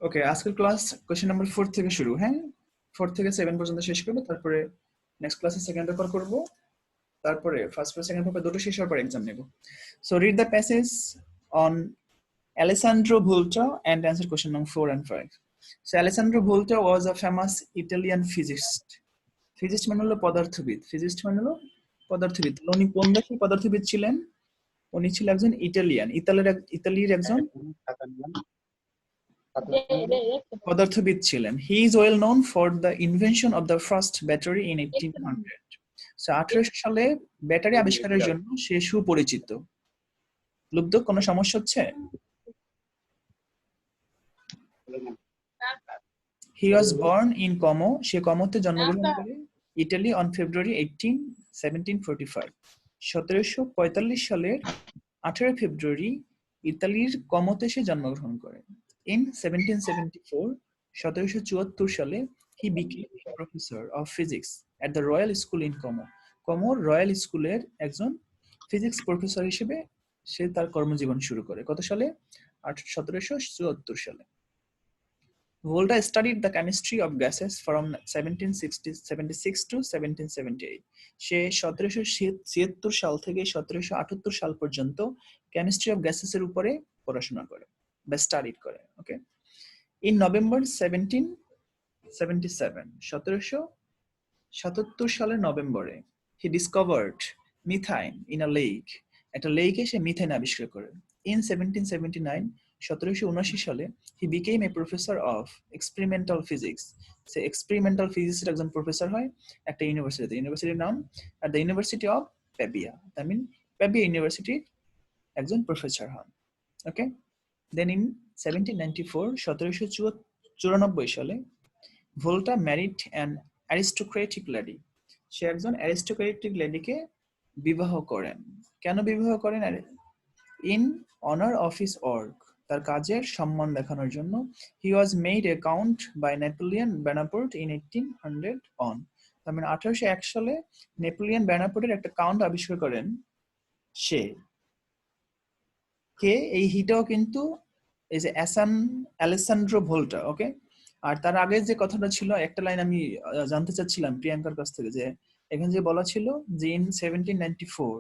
ওকে, আজকের class question number 4 থেকে শুরু। হ্যাঁ, 4 থেকে 7 পর্যন্ত শেষ করবো, তারপরে নেক্সট ক্লাসে সেকেন্ড পেপার করব, তারপরে ফার্স্ট পেপার সেকেন্ড পেপার দুটো শেষ হওয়ার পর এক্সাম নেব। So read the passage on Alessandro Volta and answer question number 4 and 5. So Alessandro Volta was a famous Italian physicist. Physicist মানে হলো পদার্থবিদ, ফিজিস্ট মানে হলো পদার্থবিদ। উনি কোন দেশের পদার্থবিদ ছিলেন? উনি ছিলেন একজন ইটালিয়ান, ইতালির একজন পদার্থবিদ ছিলেন। He is well known for the invention of the first battery in 1800। So 1800 সালে ব্যাটারি আবিষ্কারের জন্য সে সুপরিচিত। লুব্ধ, কোনো সমস্যা হচ্ছে? হি ওয়াজ বর্ন ইন কমো, সে কমোতে জন্মগ্রহণ করে, ইটালি, অন ফেব্রুয়ারি 18, 1745। 1745 সালের 18 ফেব্রুয়ারি ইতালির কমোতে সে জন্মগ্রহণ করে। ইন 1774, 1774 সালে he became professor of physics at the royal school in কমো। কমোর রয়্যাল স্কুলের একজন ফিজিক্স প্রফেসর হিসেবে সে তার কর্মজীবন শুরু করে। কত সালে? 1774 সালে। Volta studied the chemistry of gases from 1776 to 1778. সে 1776 সাল থেকে 1778 সাল পর্যন্ত কেমিস্ট্রি অফ গ্যাসেস এর উপরে পড়াশোনা করে বা স্টাডিড করে। ওকে, ইন নভেম্বর 1777, 1777 সালের নভেম্বরে, he discovered methane in a lake, একটা লেকে সে মিথাইন আবিষ্কার করে। ইন 1779, 1779 সালে he became a professor of experimental physics. সে এক্সপেরিমেন্টাল ফিজিক্সের একজন প্রফেসর হয় একটা ইউনিভার্সিটিতে। ইউনিভার্সিটির নাম আর the university of Pavia, I mean Pavia ইউনিভার্সিটির একজন প্রফেসর হন। ওকে, দেন ইন 1794, 1794 সালে, Volta married an aristocratic lady. সে একজন অ্যারিস্টোক্রেটিক লেডিকে বিবাহ করেন। কেন বিবাহ করেন? In honour of his work, তার কাজের সম্মান দেখানোর জন্য। He was made a count by Napoleon Bonaparte in 1800 on, তার মানে 1801 সালে নেপোলিয়ন বোনাপার্টের একটা কাউন্ট আবিষ্কার করেন সে। কে? এই হিটাও কিন্তু এই যে আলেসান্দ্রো ভোল্টা। ওকে, আর তার আগে যে কথাটা ছিল, একটা লাইন আমি জানতে চাচ্ছিলাম প্রিয়াঙ্কার কাছ থেকে, যে এখানে যে বলা ছিল যে ইন 1794,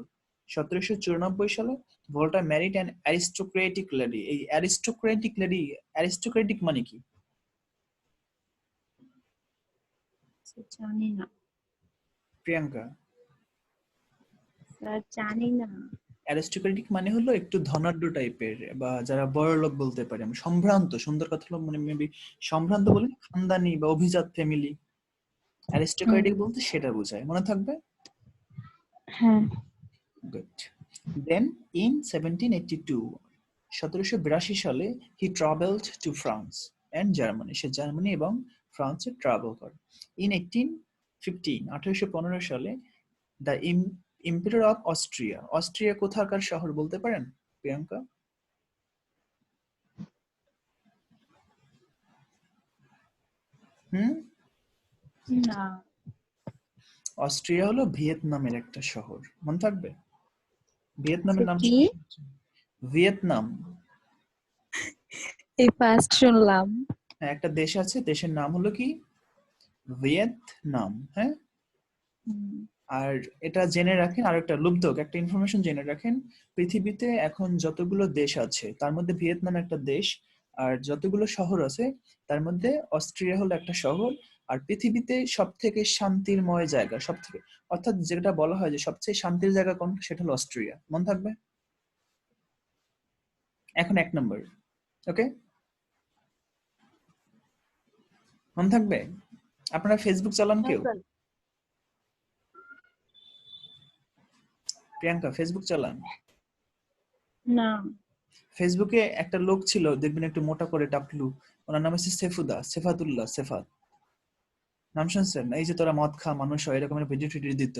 1794 সালে Volta married an aristocratic lady. এই অ্যারিস্টোক্রেটিক লেডি, অ্যারিস্টোক্রেটিক মানে কি জানি না প্রিয়াঙ্কা? স্যার, জানি না। অ্যারিস্টোক্রেটিক মানে হলো একটু ধনাঢ্য টাইপের, বা যারা বড় লোক বলতে পারে। সম্ভ্রান্ত, সুন্দর কথা হলো মানে মেবি সম্ভ্রান্ত বলে খানদানি বা অভিজাত ফ্যামিলি। অ্যারিস্টোক্রেটিক বলতে সেটা বোঝায়, মনে থাকবে? হ্যাঁ। গুড। দেন ইন 1782, 1782 সালে he travelled to France and Germany. সে জার্মানি এবং ফ্রান্সে ট্রাভেল করে। ইন 1815, 1815 সালে the emperor of Austria. Austria কোথাকার শহর বলতে পারেন প্রিয়াঙ্কা? না। অস্ট্রিয়া হলো ভিয়েতনামের একটা শহর, মনে থাকবে? ভিয়েতনামের নাম কি? ভিয়েতনাম। এই ফার্স্ট শুনলাম। হ্যাঁ, একটা দেশ আছে, দেশের নাম হলো কি? ভিয়েতনাম। হ্যাঁ, আর এটা জেনে রাখেন, আর একটা লুব্ধক একটা ইনফরমেশন জেনে রাখেন। পৃথিবীতে এখন যতগুলো দেশ আছে তার মধ্যে ভিয়েতনাম একটা দেশ, আর যতগুলো শহর আছে তার মধ্যে অস্ট্রিয়া হলো একটা শহর। আর পৃথিবীতে সব থেকে শান্তিময় জায়গা, সব থেকে, অর্থাৎ যেটা বলা হয় যে সবচেয়ে শান্তির জায়গা কোনটা, সেটা হলো অস্ট্রিয়া। মনে থাকবে? এখন 1 নম্বর। ওকে, মনে থাকবে? আপনারা ফেসবুক চালান কেউ? প্রিয়াঙ্কা ফেসবুক চালান? না। ফেসবুকে একটা লোক ছিল, দেখবেন একটু মোটা করে টাকলু, ওনার নাম হচ্ছে সেফাতুল্লাহ, সেফাত। নাম শুনছেন? এই যে তোরা মদ খা মানুষ হয়, এরকম ভিডিও টিডিও দিত।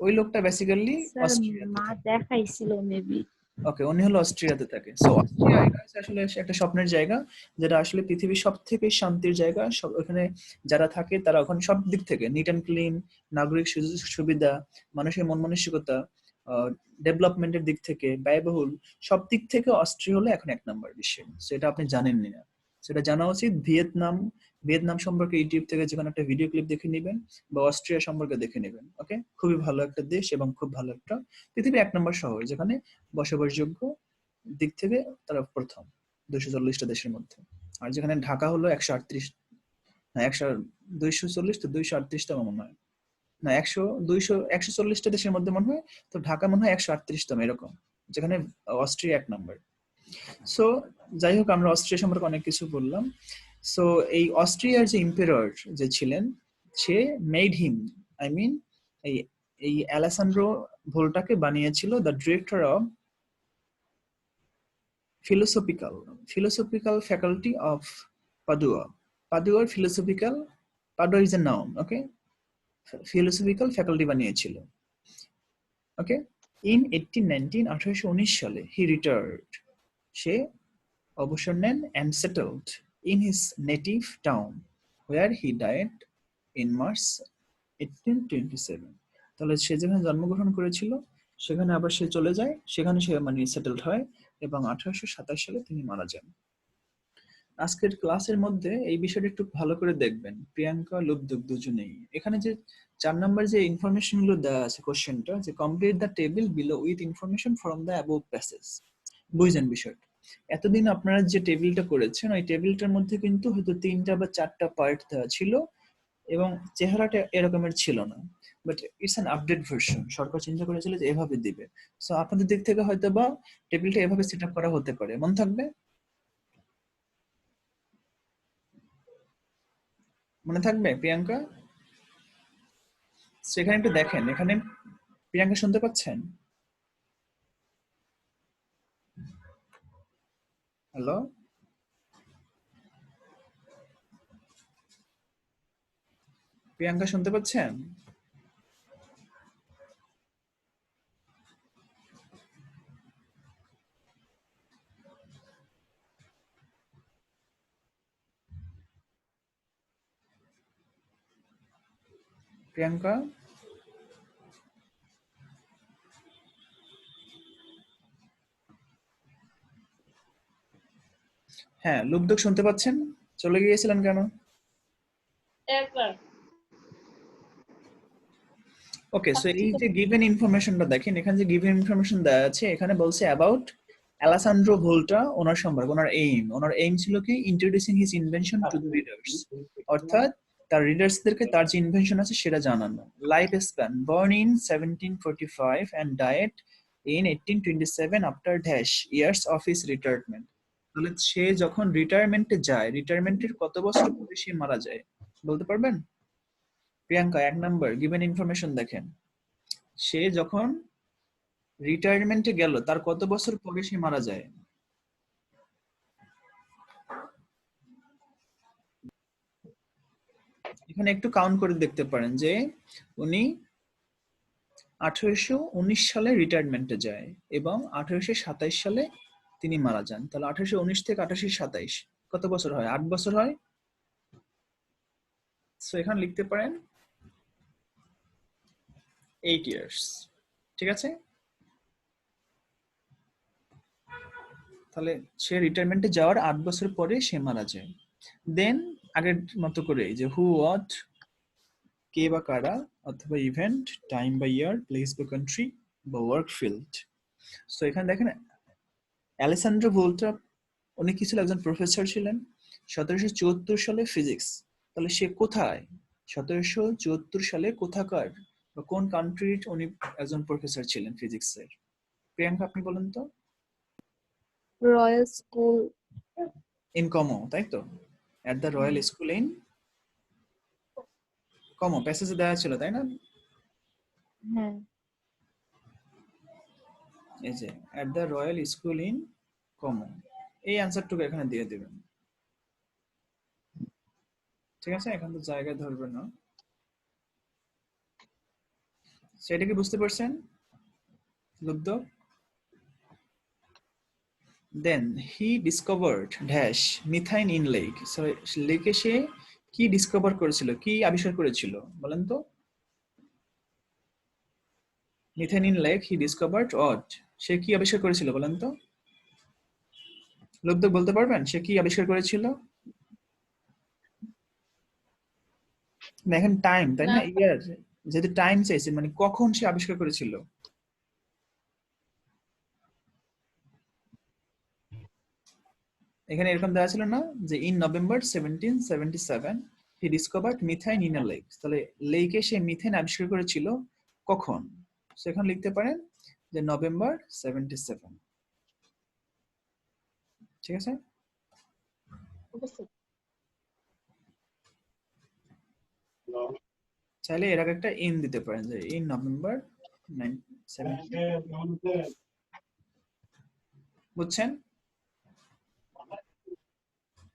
ওই লোকটা বেসিক্যালি স্যার, অস্ট্রিয়াতে মা থাকে। দেখাইছিল মেবি। ওকে, উনি হলো অস্ট্রিয়াতে থাকে। সো অস্ট্রিয়া এটা হচ্ছে আসলে একটা স্বপ্নের জায়গা, যেটা আসলে পৃথিবীর সব থেকে শান্তির জায়গা। সব ওখানে যারা থাকে তারা ওখানে সব দিক থেকে নিট অ্যান্ড ক্লিন, নাগরিক সুবিধা, মানুষের মন মানসিকতা, ডেভেলপমেন্টের দিক থেকে, ব্যয়বহুল, সব দিক থেকে অস্ট্রিয়া হলো এখন 1 নম্বর বিশ্বে। সো এটা আপনি জানেন না। সেটা জানা উচিত। ভিয়েতনাম সম্পর্কে ইউটিউব থেকে যেকোনো একটা ভিডিও ক্লিপ দেখে নেবেন বা অস্ট্রিয়া সম্পর্কে দেখে নেবেন। ওকে, খুবই ভালো একটা দেশ এবং খুব ভালো একটা পৃথিবীর 1 নম্বর শহর, যেখানে বসবাসযোগ্য দিক থেকে তারা প্রথম 240টা দেশের মধ্যে। আর যেখানে ঢাকা হলো 138, না 240 তো 238তম মনে হয়, না 140টা দেশের মধ্যে মনে হয়, তো ঢাকা মনে হয় 138তম এরকম, যেখানে অস্ট্রিয়া 1 নম্বর। সো যাই হোক, আমরা অস্ট্রিয়া সম্পর্কে অনেক কিছু বললাম। সো এই অস্ট্রিয়ার যে ইম্পেরর যে ছিলেন, সে মেড হিম, আই মিন এই এই অ্যালেসান্ড্রো ভোল্টাকে বানিয়েছিল the director of philosophical faculty of Padua. Padua is a noun, okay? Philosophical faculty বানিয়েছিল, okay? In 1819, 1819 সালে he retired, সে অবসর নেন and settled in his native town where he died in March 1827. তাহলে সে যেখানে জন্মগ্রহণ করেছিল সেখানে আবার সে চলে যায়, সেখানে সে মানে সেটেলড হয় এবং 1827 সালে তিনি মারা যান। আজকের ক্লাসের মধ্যে এই বিষয়টা একটু ভালো করে দেখবেন, প্রিয়াঙ্কা, লুব্ধক দুজনেই। এখানে যে 4 নম্বর যে ইনফরমেশন গুলো দেওয়া আছে কোশ্চেনটা, যে complete the table below with information from the above passage. বুঝলেন বিষয়টা? এতদিন আপনারা যে টেবিলটা করেছেন, ওই টেবিলটার মধ্যে কিন্তু হয়তো 3টা বা 4টা পার্ট দেওয়া ছিল এবং চেহারাটা এরকমের ছিল না, but it's an update version. সরকার চিন্তা করেছিল যে এভাবে দিবে। সো আপনাদের দিক থেকে হয়তো বা টেবিলটা এভাবে সেট আপ করা হতে পারে, মনে থাকবে? মনে থাকবে প্রিয়াঙ্কা? সেখানে একটু দেখেন, এখানে প্রিয়াঙ্কা শুনতে পাচ্ছেন? হ্যালো প্রিয়াঙ্কা, শুনতে পাচ্ছেন? প্রিয়াঙ্কা, হ্যাঁ লুব্ধক শুনতে পাচ্ছেন? চলে গিয়েছিলেন কেন? ওকে, সো এই যে গিভেন ইনফরমেশনটা দেখেন, এখানে যে গিভেন ইনফরমেশন দেওয়া আছে, এখানে বলছে অ্যাবাউট অ্যালাসান্ড্রো ভোল্টা, ওনার সম্পর্কে, ওনার এইম ছিল কি introducing his invention to the readers, অর্থাৎ তার রিডার্সদেরকে তার যে ইনভেনশন আছে সেটা জানানো। Life span, born in 1745 and died in 1827 after dash years of his retirement. তাহলে সে যখন রিটায়ারমেন্টে যায়, রিটায়ারমেন্টের কত বছর পরে সে মারা যায় বলতে পারবেন? প্রিয়াঙ্কা, 1 নম্বর গিভেন ইনফরমেশন দেখেন, সে যখন রিটায়ারমেন্টে গেল তার কত বছর পরে সে মারা যায়? এখানে একটু কাউন্ট করে দেখতে পারেন যে উনি 1819 সালে রিটায়ারমেন্টে যায় এবং 1827 সালে তিনি মারা যান। তাহলে 1819 থেকে 1827 কত বছর হয়? 8 বছর হয়। সো এখানে লিখতে পারেন 8 ইয়ার্স। ঠিক আছে, তাহলে সে রিটায়ারমেন্টে যাওয়ার 8 বছর পরে সে মারা যায়। দেন আগের মতো করে যে হু, হোয়াট, কে বা কারা, অথবা ইভেন্ট, টাইম বা ইয়ার, প্লেস বা কান্ট্রি বা ওয়ার্ক ফিল্ড। সো এখানে দেখেন অ্যালেসান্ড্রো ভোল্টা উনি কি ছিল? একজন প্রফেসর ছিলেন 1774 সালে ফিজিক্স। তাহলে সে কোথায় 1774 সালে কোথাকার বা কোন কান্ট্রির উনি একজন প্রফেসর ছিলেন ফিজিক্সের? প্রিয়াঙ্কা, আপনি বলেন তো। Royal school. ইন কমো, তাই তো? At the royal school in কমো প্যাসেজে দেওয়া ছিল, তাই না? হ্যাঁ। এই যে at the royal school in কমো, এই অ্যান্সারটুকু এখানে দিয়ে দিবেন। ঠিক আছে, এখন তো জায়গায় ধরবে না। সেটা কি বুঝতে পারছেন লুব্ধ? Then he discovered dash methane in lake. So লেকে সে কি ডিসকভার করেছিল, কি আবিষ্কার করেছিল বলেন তো? Methane in lake he discovered what, সে কি আবিষ্কার করেছিল বলেন তো? লুব্ধ বলতে পারবেন সে কি আবিষ্কার করেছিল? দেখেন টাইম, তাই না না? ইয়ার, যেহেতু টাইম চাইছে মানে কখন সে আবিষ্কার করেছিল। এখানে এরকম দেওয়া ছিল না যে in November 1777 he discovered methane in a lake, তাহলে লেকে সে মিথেন আবিষ্কার করেছিল কখন? সেখানে লিখতে পারেন যে নভেম্বর 77। ঠিক আছে, অবশ্যই। চাইলে এর আগে একটা ইন দিতে পারেন যে ইন নভেম্বর 17। বুঝছেন?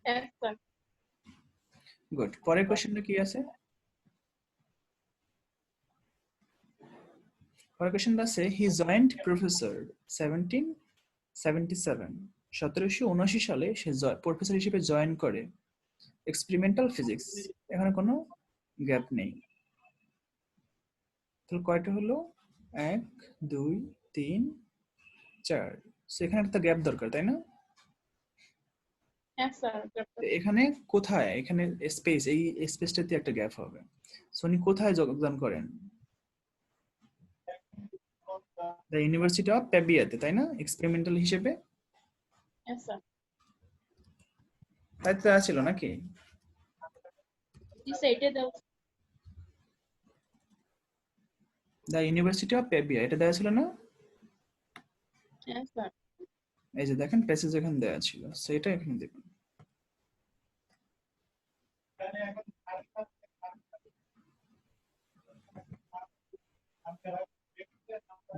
Yes, sir. গুড। পরের কোশ্চেনটা কি আছে? পরের কোশ্চেনটা আছে হি জয়েন্ট প্রফেসর 1777, 1779 সালে সে প্রফেসর হিসেবে জয়েন করে এক্সপেরিমেন্টাল ফিজিক্স। এখানে কোনো গ্যাপ নেই, তাহলে কয়টা হলো? 1 2 3 4। এখানে একটা গ্যাপ দরকার, তাই না? Yes, sir. তো এখানে কোথায়, এখানে স্পেস, এই স্পেসটাতে একটা গ্যাপ হবে। উনি কোথায় যোগদান করেন? দ্য ইউনিভার্সিটি অফ প্যাভিয়াতে, তাই না, এক্সপেরিমেন্টাল হিসেবে? Yes, sir. তাই তো ছিল নাকি? You said it. The university of Pavia, এটা দেওয়া ছিল না? Yes, sir. এই যে দেখেন প্যাসেজ এখানে দেওয়া ছিল, সেটা এখানে দেখুন।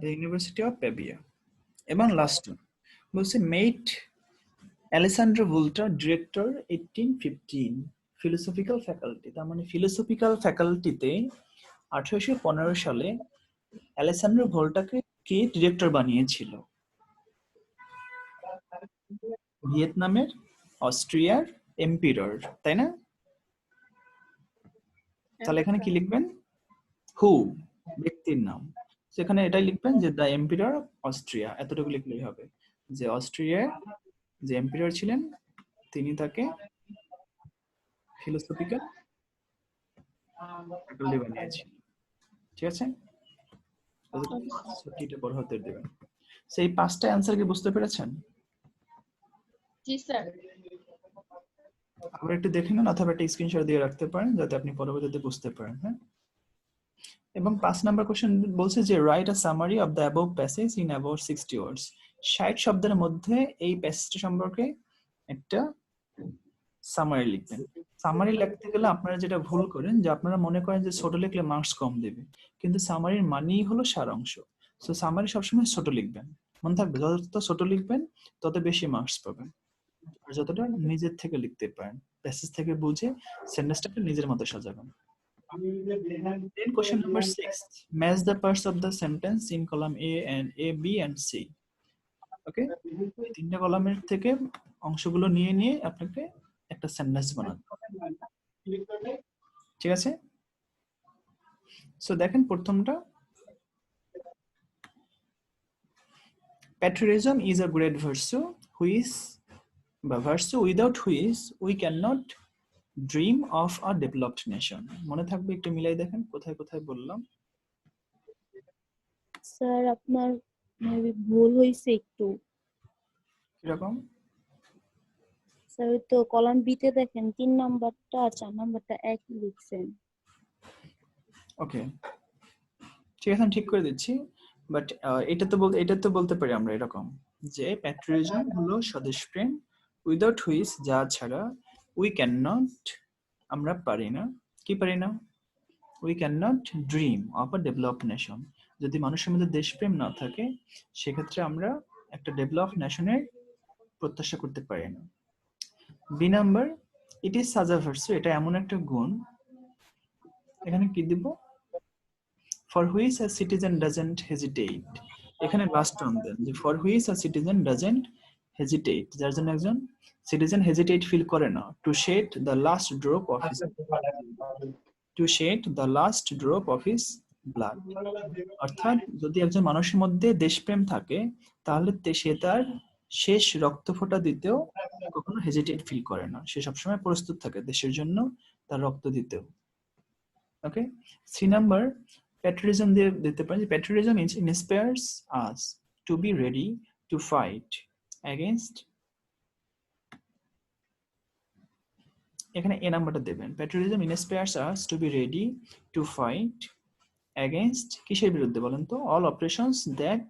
The university of Pavia. এবং লাস্ট বলছে met Alessandro Volta director 1815 philosophical faculty, তার মানে ফিলোসফিক্যাল ফ্যাকাল্টিতে 1815 সালে আলেসান্ড্রো ভোল্টাকে কে ডিরেক্টর বানিয়েছিল? ভিয়েতনামের, অস্ট্রিয়ার এম্পিরর, তাই না? তাহলে এখানে কি লিখবেন? হু, ব্যক্তির নাম। সেখানে এটাই লিখবেন যে দ্য এম্পিরর অস্ট্রিয়া, এতটুকু লিখলেই হবে যে অস্ট্রিয়ার যে এম্পিরর ছিলেন তিনি তাকে ফিলোসফিক্যাল ফ্যাকাল্টি বানিয়েছিলেন। ঠিক আছে, ছুটিটা বড় হতে দেবেন। সেই পাঁচটা অ্যান্সার কি বুঝতে পেরেছেন? জি স্যার। আবার একটু দেখে নেন অথবা একটা স্ক্রিনশট দিয়ে রাখতে পারেন যাতে আপনি পরবর্তীতে বুঝতে পারেন। হ্যাঁ, এবং 5 নাম্বার কোশ্চেন বলছে যে write a summary of the above passage in about 60 ওয়ার্ডস। 60 শব্দের মধ্যে এই প্যাসেজটা সম্পর্কে একটা সামারি লিখবেন। সামারি লিখতে গেলে আপনারা যেটা ভুল করেন যে আপনারা মনে করেন যে ছোট লিখলে মার্কস কম দেবে, কিন্তু সামারির মানেই হলো সারাংশ। সো সামারি সবসময় ছোট লিখবেন, মনে থাকবে যত ছোট লিখবেন তত বেশি মার্কস পাবেন। আর যতটা নিজের থেকে লিখতে পারেন, প্যাসেজ থেকে বুঝে সেন্টেন্সটাকে নিজের মতো সাজাবেন। Then question number 6. Match the parts of the sentence in column A, B and C. ওকে, এই তিনটা কলামের থেকে অংশগুলো নিয়ে নিয়ে আপনাকে একটা সেন্টেন্স বানাতে হবে। ঠিক আছে, সো দেখেন প্রথমটা, patriotism is a great virtue which বা virtue without which we cannot dream of a developed nation. মনে থাকবে, একটু মিলাই দেখেন কোথায় কোথায় বললাম। স্যার আপনার মেবি ভুল হয়েছে একটু। কিরকম? স্যার ওই তো কলাম বি তে দেখেন 3 নাম্বারটা আর 4 নাম্বারটা একই লিখছেন। ওকে, ঠিক আছে, আমি ঠিক করে দিচ্ছি। বাট এটা তো বলতে পারি আমরা এরকম যে প্যাট্রিয়টিজম হলো স্বদেশপ্রেম, উইদাউট হুইচ, যা ছাড়া, উই ক্যান নট, আমরা পারি না, কি পারি না, we can not dream of a developed nation. যদি মানুষের মধ্যে দেশপ্রেম না থাকে সেক্ষেত্রে আমরা একটা ডেভেলপ নেশনের প্রত্যাশা করতে পারি না। বি নাম্বার, ইট ইজ সাজ আ ভার্চু, এটা এমন একটা গুণ, এখানে কি দিব, for which a citizen doesn't hesitate, এখানে লাস্ট টার্ম দেন যে for which a citizen doesn't hesitate, যার জন্য একজন সিটিজেন হেজিটেট ফিল করে না, to shed the last drop of his blood, অর্থাৎ যদি একজন মানুষের মধ্যে দেশপ্রেম থাকে তাহলে সে তার শেষ রক্ত ফোঁটা দিতেও কখনো হেজিটেট ফিল করে না, সে সবসময় প্রস্তুত থাকে দেশের জন্য তার রক্ত দিতেও। ওকে, 3 নাম্বার প্যাট্রিয়টিজম দিয়ে দিতে পারেন, patriotism inspires us to be ready to fight against, এখানে এ নাম্বারটা দেবেন, patriotism inspires us to be ready to fight against কিসের বিরুদ্ধে বলেন তো, all operations that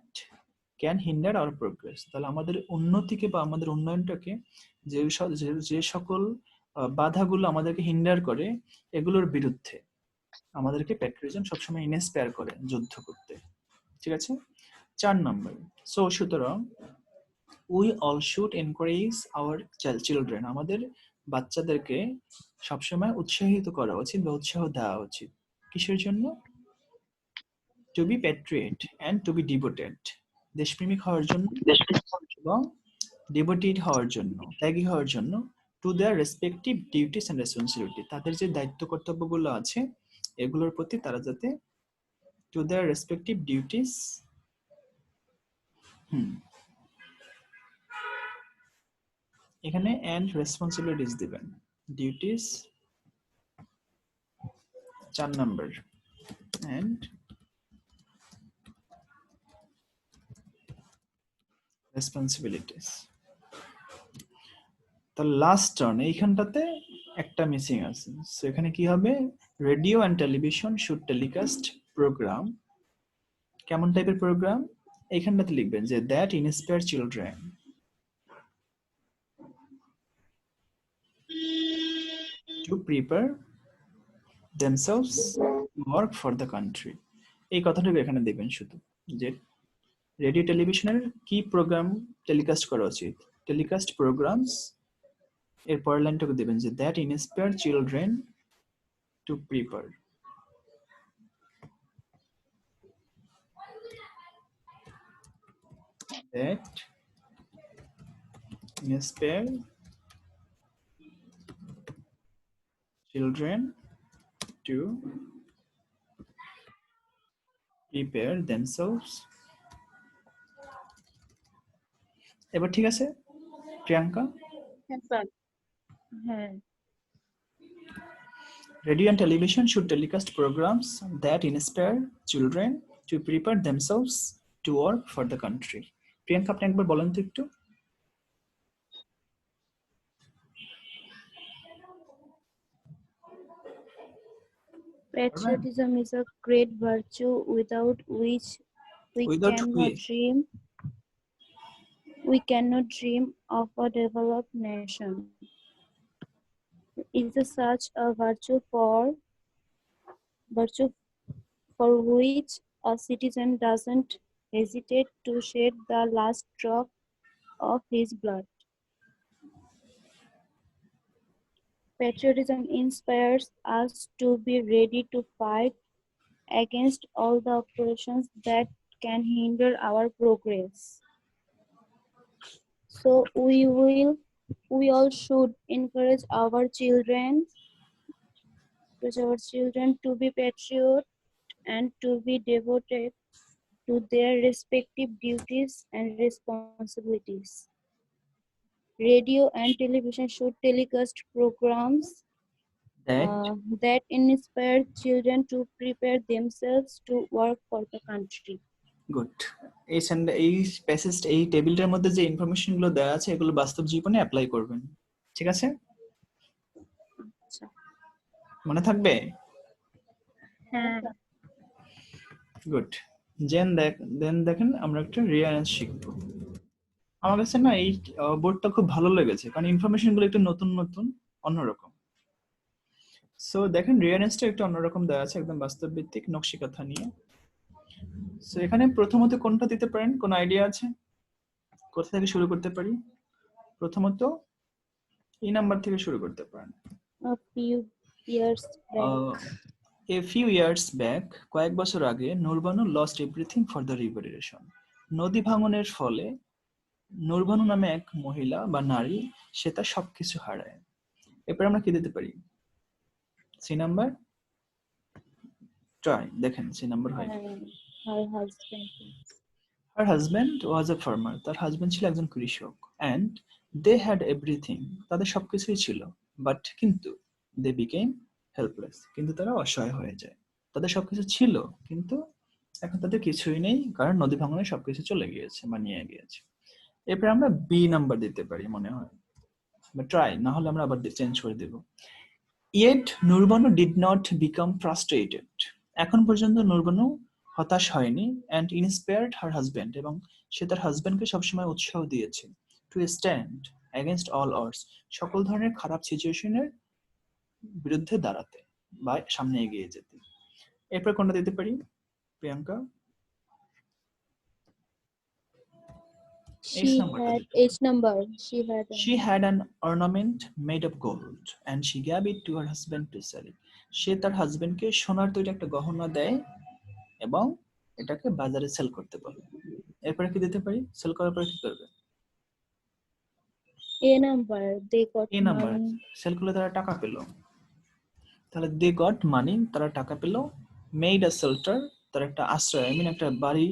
can hinder our progress. তাহলে আমাদের উন্নতিকে বা আমাদের উন্নয়নটাকে যে সকল বাধাগুলো আমাদেরকে হিন্ডার করে এগুলোর বিরুদ্ধে আমাদেরকে প্যাট্রিয়টিজম সবসময় ইন্সপায়ার করে যুদ্ধ করতে। ঠিক আছে, 4 নম্বর, সো সুতরাং we all should encourage our children, আমাদের বাচ্চাদেরকে সবসময় উৎসাহিত করা উচিত বা উৎসাহ দেওয়া উচিত কিসের জন্য, to be patriot and to be devoted, দেশপ্রেমিক হওয়ার জন্য এবং ডিভোটেড হওয়ার জন্য, ত্যাগী হওয়ার জন্য, to their respective duties and responsibility, তাদের যে দায়িত্ব কর্তব্যগুলো আছে এগুলোর প্রতি তারা যাতে, টু দেয়ার রেসপেক্টিভ ডিউটিস, এখানে অ্যান্ড রেসপন্সিবিলিটিস দিবেন, ডিউটিস 4 নাম্বার অ্যান্ড রেসপন্সিবিলিটিস। তো লাস্ট টার্ন এইখানটাতে একটা মিসিং আছে, সো এখানে কি হবে, radio and television should telecast programme, কেমন টাইপের প্রোগ্রাম, এইখানটাতে লিখবেন যে that inspire children to prepare themselves to work for the country, এই কথাটুকু এখানে দেবেন শুধু, যে রেডিও টেলিভিশনের কি প্রোগ্রাম টেলিকাস্ট করা উচিত, টেলিকাস্ট প্রোগ্রামস, এর পরের লাইনটাকে দেবেন যে that inspire children to prepare, that inspire children to prepare themselves। এবার ঠিক আছে প্রিয়াঙ্কা? হ্যাঁ, Radio and television should telecast programs that inspire children to prepare themselves to work for the country। Priyanka আপনি একবার বলেন তো একটু। patriotism is a great virtue without which we Without cannot dream of a developed nation. It is such a virtue for which a citizen doesn't hesitate to shed the last drop of his blood. Patriotism inspires us to be ready to fight against all the operations that can hinder our progress. So we all should encourage our children to be patriot and to be devoted to their respective duties and responsibilities. Radio and television should telecast programs that inspire children to prepare themselves to work for the country. Good. এই passage, এই টেবিলটার মধ্যে যে information গুলো দেওয়া আছে এগুলো বাস্তব জীবনে অ্যাপ্লাই করবেন, ঠিক আছে? মনে থাকবে? হ্যাঁ। গুড। দেন দেখেন আমরা একটা রিয়ারেঞ্জ শিখবো। আমার কাছে না এই বোর্ডটা খুব ভালো লেগেছে, কারণ ইনফরমেশন গুলো একটু নতুন নতুন অন্যরকম। সো দেখেন রিয়ারেঞ্জটা একটু অন্যরকম দেওয়া আছে, একদম বাস্তব ভিত্তিক নকশি কথা নিয়ে। সো এখানে প্রথমত কোনটা দিতে পারেন, কোন আইডিয়া আছে? কোথা থেকে শুরু করতে পারি? প্রথমত এই নাম্বার থেকে শুরু করতে পারেন। A few years back, কয়েক বছর আগে, Nurbanu lost everything for the river erosion। নদী ভাঙনের ফলে নূরবানু নামে এক মহিলা বা নারী সে তার সবকিছু হারায়। এরপর আমরা কি দিতে পারি? সি নাম্বার ট্রাই দেখেন, সি নাম্বার হয়। Her husband was a farmer, তার হাজবেন্ড ছিল একজন কৃষক, and they had everything, তাদের সবকিছুই ছিল, but কিন্তু they became হেল্পলেস, কিন্তু তারা অসহায় হয়ে যায়। তাদের সবকিছু ছিল, কিন্তু এখন তাদের কিছুই নেই, কারণ নদী ভাঙনে সবকিছু চলে গিয়েছে বা নিয়ে গিয়েছে। এরপর আমরা বি নাম্বার দিতে পারি মনে হয়, ট্রাই, না হলে আমরা আবার চেঞ্জ করে দেব। Yet Nurbanu did not become frustrated. এখন পর্যন্ত নুরবানু হতাশ হয়নি, and inspired her husband, এবং সে তার হাজবেন্ডকে সবসময় উৎসাহ দিয়েছে, to stand against all odds, সকল ধরনের খারাপ সিচুয়েশনের বিরুদ্ধে দাঁড়াতে বা সামনে এগিয়ে যেতে। এরপর কোনটা দিতে পারি Priyanka? She had H number. She had an ornament made of gold and she gave it to her husband to sell it. সে তার হাজবেন্ডকে সোনার তৈরি একটা গহনা দেয় এবং এটাকে বাজারে সেল করতে বলে। এরপরে কি দিতে পারি? সেল করার পরে কি করবে? A number. They got A number, money. Sell করলে তারা টাকা পেল। তাহলে দে গট মানি, তারা টাকা পেল। মেড আ শেল্টার, তার একটা আশ্রয়, আই মিন একটা বাড়ি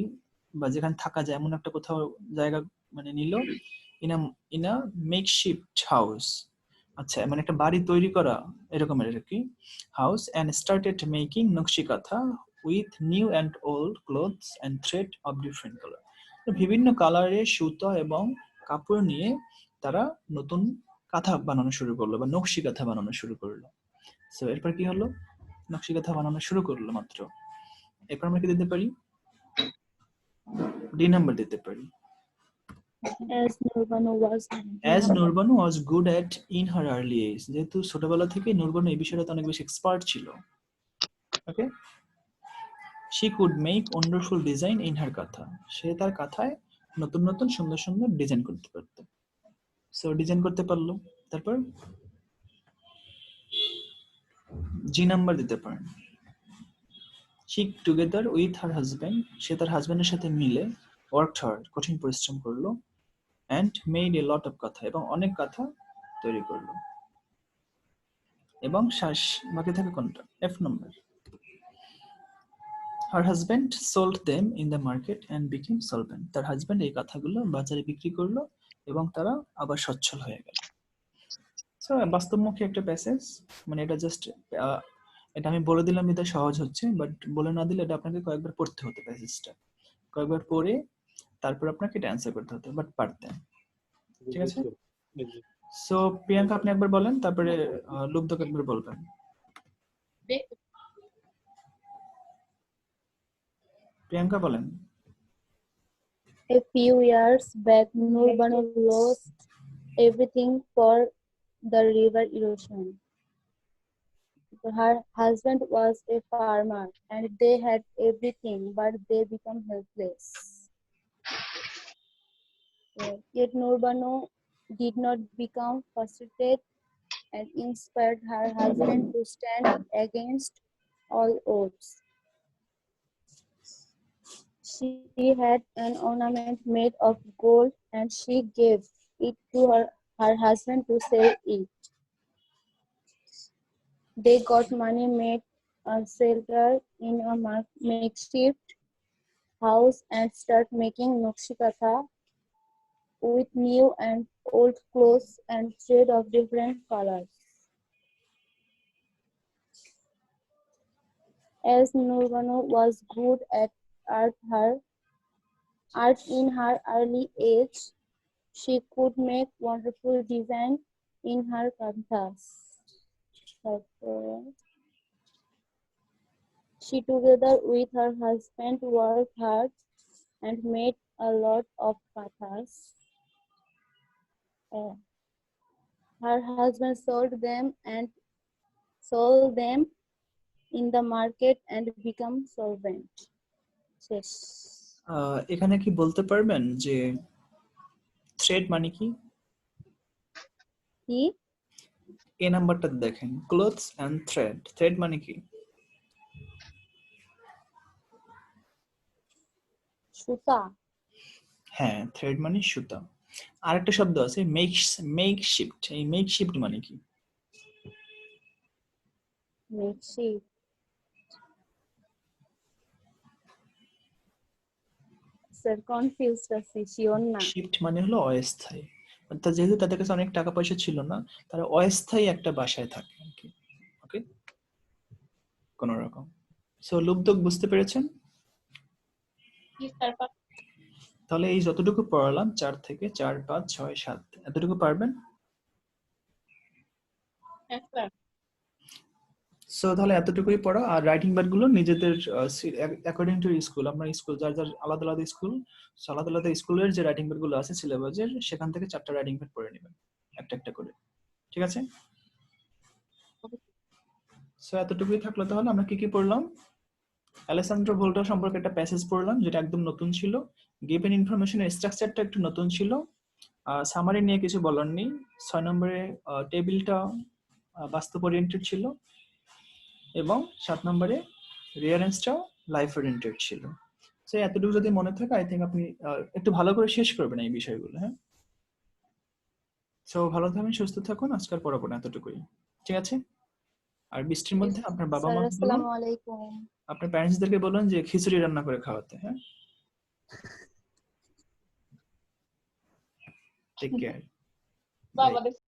বা যেখানে থাকা যায় এমন একটা কোথাও জায়গা মানে নিল। ইন আ মেকশিফট হাউস, আচ্ছা মানে একটা বাড়ি তৈরি করা এরকমের আর কি, হাউস, অ্যান্ড স্টার্টেড মেকিং নকশি কাঁথা with new and old clothes and thread of different colour. বিভিন্ন কালারের সুতো এবং কাপড় নিয়ে তারা নতুন কাঁথা বানানো শুরু করলো বা নকশি কাঁথা বানানো শুরু করলো। সো এরপর কি হলো? নকশি কাঁথা বানানো শুরু করলো মাত্র। এরপর আমরা কি দিতে পারি? ডি নাম্বার দিতে পারি। As Nurbanu was. As Nurbanu was good at in her early age, যেহেতু ছোটবেলা থেকে নুরবানু এই বিষয়টাতে অনেক বেশি এক্সপার্ট ছিল। ওকে, she could make wonderful design in her katha, সে তার কাঁথায় নতুন নতুন সুন্দর সুন্দর ডিজাইন করতে পারত। সো ডিজাইন করতে পারলো। তারপর জি নাম্বার দিতে পারেন। she together with her husband, সে তার হাজবেন্ডের সাথে মিলে worked hard, কঠিন পরিশ্রম করলো, and made a lot of katha, এবং অনেক কাঁথা তৈরি করলো। এবং শ্বাস বাকি থাকে কোনটা? F number. Her husband sold them in the market and became solvent, তার হাজবেন্ড এই কাঁথাগুলো বাজারে বিক্রি করলো এবং তারা আবার সচ্ছল হয়ে গেল। সো বাস্তবমুখী একটা প্যাসেজ, মানে এটা জাস্ট এটা আমি বলে দিলাম এটা সহজ হচ্ছে, বাট বলে না দিলে এটা আপনাকে কয়েকবার পড়তে হতো, প্যাসেজটা কয়েকবার পড়ে তারপর আপনাকে এটা অ্যান্সার করতে হতো, বাট পারতেন। ঠিক আছে? সো প্রিয়াঙ্কা আপনি একবার বলেন, তারপরে লুব্ধক একবার বলবেন। প্রিয়াঙ্কা বলেন। A few years back, Nurbanu lost everything for the river erosion. Her husband was a farmer and they had everything, but they become helpless. Yet Nurbanu did not become frustrated and inspired her husband to stand against all odds. She had an ornament made of gold and she gave it to her husband to sell it. They got money, made a shelter in a makeshift house and start making nokshikatha with new and old clothes and thread of different colors. As Nurbanu was good at art in her early age, she could make wonderful design in her kanthas. She together with her husband worked hard and made a lot of kathas. Her husband sold them in the market and become solvent. শেষ। এখানে কি বলতে পারবেন যে thread মানে কি? কি? এ নাম্বারটা দেখেন, ক্লোথস এন্ড থ্রেড, থ্রেড মানে কি? সুতা। হ্যাঁ, থ্রেড মানে সুতা। আরেকটা শব্দ আছে মেকশিফট, এই মেকশিফট মানে কি? মেকশিফট, স্যার কনফিউজড আছি, শিওর না। শিফট মানে হলো অস্থায়ী, অর্থাৎ যেহেতু তাদের কাছে অনেক টাকা পয়সা ছিল না, তারা অস্থায়ী একটা বাসায় থাকে আর কি। ওকে, কোন রকম। সো লুব্ধক বুঝতে পেরেছেন? তাহলে এই যতটুকু পড়ালাম 4 থেকে 4, 5, 6, 7 এতটুকু পারবেন? সো তাহলে এতটুকুই পড়া, আর রাইটিং প্যাড গুলো নিজেদের অ্যাকর্ডিং টু স্কুল, আপনার স্কুল যার যার আলাদা আলাদা স্কুল, আলাদা আলাদা স্কুলের যে রাইটিং প্যাড গুলো আছে সিলেবাসের, সেখান থেকে 4টা রাইটিং প্যাড পড়ে নেবেন একটা একটা করে। ঠিক আছে? সো এতটুকুই থাকলো। তাহলে আমরা কি কি পড়লাম? আলেসান্দ্রো ভোল্টা সম্পর্কে একটা প্যাসেজ পড়লাম যেটা একদম নতুন ছিল। গিভেন ইনফরমেশনের স্ট্রাকচারটা একটু নতুন ছিল। সামারি নিয়ে কিছু বলার নেই। 6 নম্বরে টেবিলটা বাস্তব ওরিয়েন্টেড ছিল, এবং 7 নম্বরে রিয়ারেন্সটাও লাইফ ওরিয়েন্টেড ছিল। সো এতটুকু যদি মনে থাকে, আই থিঙ্ক আপনি একটু ভালো করে শেষ করবেন এই বিষয়গুলো। হ্যাঁ, সো ভালো থাকুন, সুস্থ থাকুন, আজকাল পড়াবো না, এতটুকুই। ঠিক আছে? আর বৃষ্টির মধ্যে আপনার বাবা স্যার মা বলুন, আসসালামু আলাইকুম। আপনার প্যারেন্টসদেরকে বলুন যে খিচুড়ি রান্না করে খাওয়াতে। হ্যাঁ, টেক কেয়ার।